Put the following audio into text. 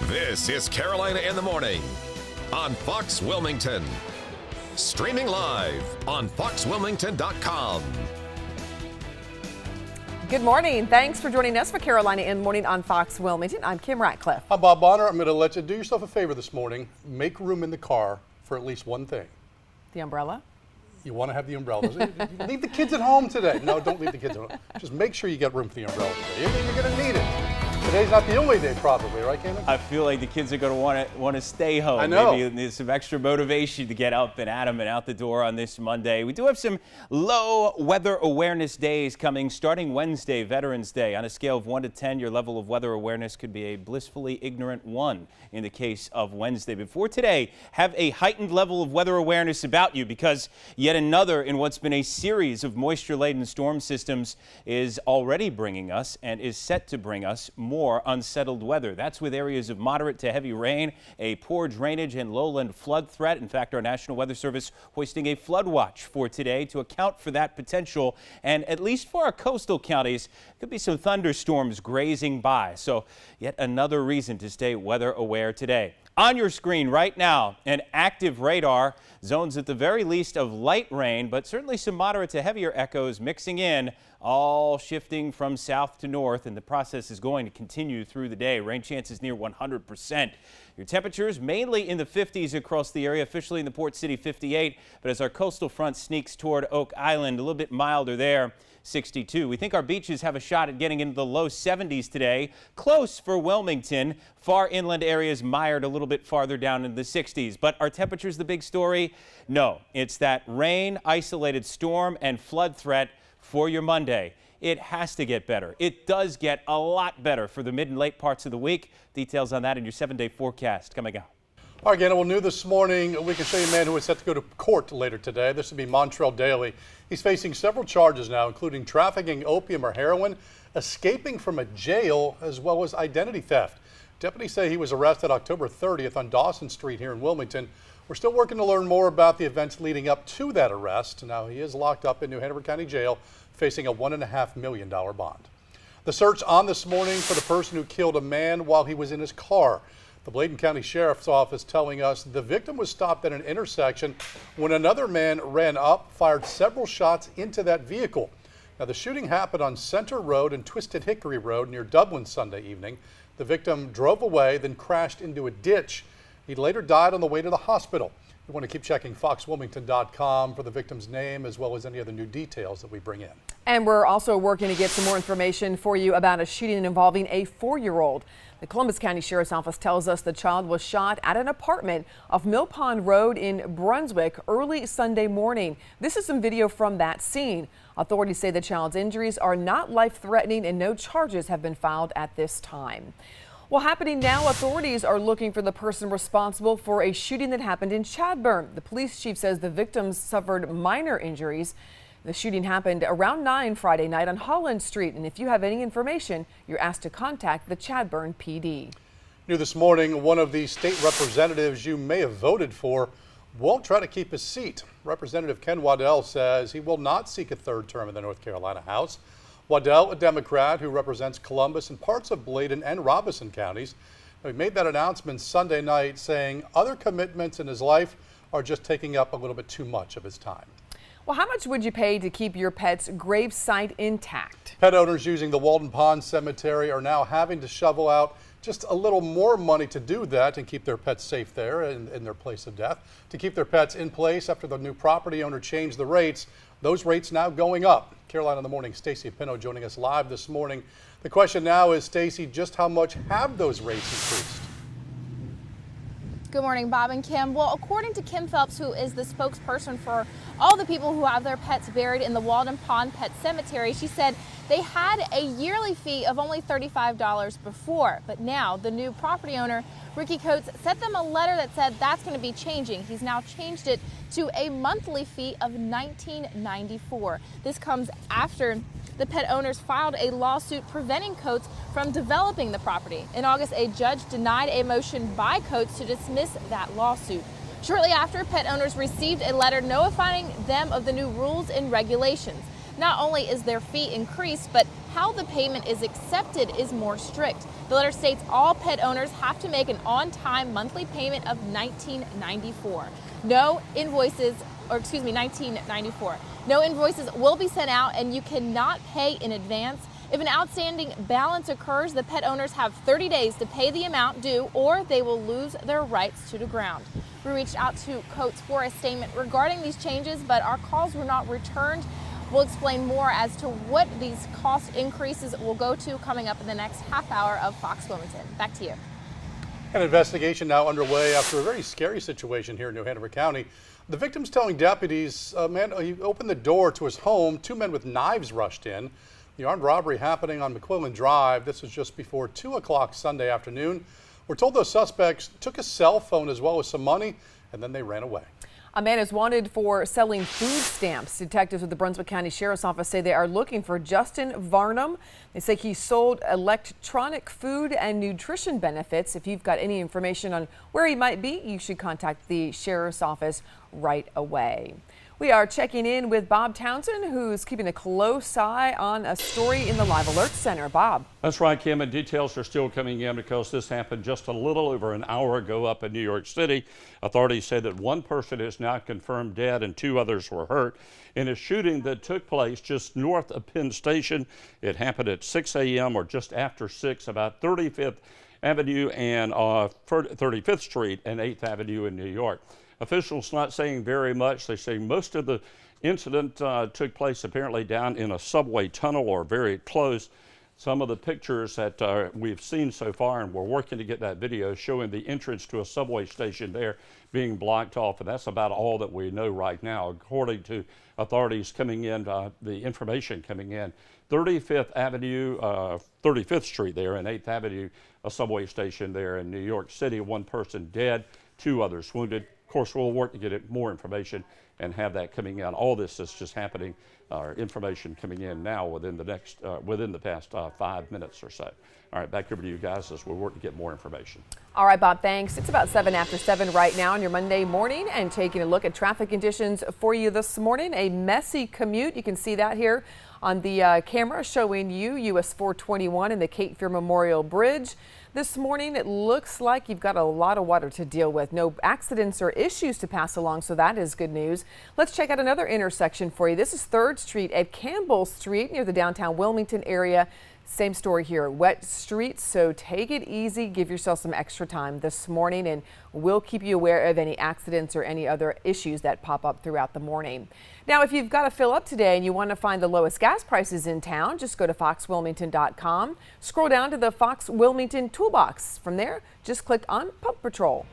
This is Carolina in the Morning on Fox Wilmington. Streaming live on foxwilmington.com. Good morning. Thanks for joining us for Carolina in the Morning on Fox Wilmington. I'm Kim Ratcliffe. I'm Bob Bonner. I'm going to let you do yourself a favor this morning. Make room in the car for at least one thing. The umbrella? You want to have the umbrellas. Leave the kids at home today. No, don't leave the kids at home. Just make sure you get room for the umbrella today. You're going to need it. Today's not the only day, probably, right, Cameron? I feel like the kids are going to want to stay home. I know. Maybe there's some extra motivation to get up and at them and out the door on this Monday. We do have some low weather awareness days coming starting Wednesday, Veterans Day. On a scale of 1 to 10, your level of weather awareness could be a blissfully ignorant 1 in the case of Wednesday. Before today, have a heightened level of weather awareness about you because yet another in what's been a series of moisture-laden storm systems is already bringing us and is set to bring us more unsettled weather. That's with areas of moderate to heavy rain, a poor drainage and lowland flood threat. In fact, our National Weather Service hoisting a flood watch for today to account for that potential. And at least for our coastal counties, could be some thunderstorms grazing by. So yet another reason to stay weather aware today. On your screen right now, an active radar, zones at the very least of light rain, but certainly some moderate to heavier echoes mixing in, all shifting from south to north, and the process is going to continue through the day. Rain chances near 100%. Your temperatures mainly in the 50s across the area, officially in the Port City 58, but as our coastal front sneaks toward Oak Island, a little bit milder there. 62. We think our beaches have a shot at getting into the low 70s today. Close for Wilmington. Far inland areas mired a little bit farther down in the 60s. But are temperatures the big story? No. It's that rain, isolated storm, and flood threat for your Monday. It has to get better. It does get a lot better for the mid and late parts of the week. Details on that in your 7-day forecast coming up. All right, Gannon, well, new this morning, we can show you a man who is set to go to court later today. This would be Montrell Daly. He's facing several charges now, including trafficking opium or heroin, escaping from a jail, as well as identity theft. Deputies say he was arrested October 30th on Dawson Street here in Wilmington. We're still working to learn more about the events leading up to that arrest. Now, he is locked up in New Hanover County Jail, facing a $1.5 million bond. The search on this morning for the person who killed a man while he was in his car. The Bladen County Sheriff's Office telling us the victim was stopped at an intersection when another man ran up, fired several shots into that vehicle. Now, the shooting happened on Center Road and Twisted Hickory Road near Dublin Sunday evening. The victim drove away, then crashed into a ditch. He later died on the way to the hospital. You want to keep checking foxwilmington.com for the victim's name as well as any other new details that we bring in. And we're also working to get some more information for you about a shooting involving a 4-year-old. The Columbus County Sheriff's Office tells us the child was shot at an apartment off Mill Pond Road in Brunswick early Sunday morning. This is some video from that scene. Authorities say the child's injuries are not life-threatening and no charges have been filed at this time. Well, happening now, authorities are looking for the person responsible for a shooting that happened in Chadbourn. The police chief says the victims suffered minor injuries. The shooting happened around 9 Friday night on Holland Street, and if you have any information, you're asked to contact the Chadbourn PD. New this morning, one of the state representatives you may have voted for won't try to keep his seat. Representative Ken Waddell says he will not seek a third term in the North Carolina House. Waddell, a Democrat who represents Columbus and parts of Bladen and Robeson counties, he made that announcement Sunday night saying other commitments in his life are just taking up a little bit too much of his time. Well, how much would you pay to keep your pet's grave site intact? Pet owners using the Walden Pond Cemetery are now having to shovel out just a little more money to do that and keep their pets safe there in their place of death. To keep their pets in place after the new property owner changed the rates, those rates now going up. Carolina in the Morning, Stacey Pino joining us live this morning. The question now is, Stacey, just how much have those rates increased? Good morning, Bob and Kim. Well, according to Kim Phelps, who is the spokesperson for all the people who have their pets buried in the Walden Pond Pet Cemetery, she said they had a yearly fee of only $35 before, but now the new property owner, Ricky Coates, sent them a letter that said that's going to be changing. He's now changed it to a monthly fee of $19.94. This comes after the pet owners filed a lawsuit preventing Coates from developing the property. In August, a judge denied a motion by Coates to dismiss that lawsuit. Shortly after, pet owners received a letter notifying them of the new rules and regulations. Not only is their fee increased, but how the payment is accepted is more strict. The letter states all pet owners have to make an on-time monthly payment of $19.94. No invoices will be sent out, and you cannot pay in advance. If an outstanding balance occurs, the pet owners have 30 days to pay the amount due, or they will lose their rights to the ground. We reached out to Coates for a statement regarding these changes, but our calls were not returned. We'll explain more as to what these cost increases will go to coming up in the next half hour of Fox Wilmington. Back to you. An investigation now underway after a very scary situation here in New Hanover County. The victim's telling deputies, he opened the door to his home. Two men with knives rushed in. The armed robbery happening on McQuillan Drive. This was just before 2 o'clock Sunday afternoon. We're told those suspects took a cell phone as well as some money, and then they ran away. A man is wanted for selling food stamps. Detectives with the Brunswick County Sheriff's Office say they are looking for Justin Varnum. They say he sold electronic food and nutrition benefits. If you've got any information on where he might be, you should contact the Sheriff's Office right away. We are checking in with Bob Townsend, who's keeping a close eye on a story in the Live Alert Center. Bob. That's right, Kim, and details are still coming in because this happened just a little over an hour ago up in New York City. Authorities say that one person is now confirmed dead and 2 others were hurt in a shooting that took place just north of Penn Station. It happened at 6 a.m. or just after 6, about 35th Avenue and 35th Street and 8th Avenue in New York. Officials not saying very much. They say most of the incident took place apparently down in a subway tunnel or very close. Some of the pictures that we've seen so far, and we're working to get that video showing the entrance to a subway station there being blocked off, and that's about all that we know right now. According to authorities coming in, the information coming in, 35th Avenue, 35th Street there and 8th Avenue, a subway station there in New York City. One person dead, 2 others wounded. Of course, we'll work to get more information and have that coming out. All this is just happening, information coming in now within the past 5 minutes or so. All right, back over to you guys as we work to get more information. All right, Bob, thanks. It's about 7 after 7 right now on your Monday morning, and taking a look at traffic conditions for you this morning. A messy commute. You can see that here on the camera showing you US 421 and the Cape Fear Memorial Bridge. This morning, it looks like you've got a lot of water to deal with. No accidents or issues to pass along, so that is good news. Let's check out another intersection for you. This is 3rd Street at Campbell Street near the downtown Wilmington area. Same story here, wet streets, so take it easy. Give yourself some extra time this morning, and we'll keep you aware of any accidents or any other issues that pop up throughout the morning. Now, if you've got to fill up today and you want to find the lowest gas prices in town, just go to foxwilmington.com. Scroll down to the Fox Wilmington toolbox. From there, just click on Pump Patrol.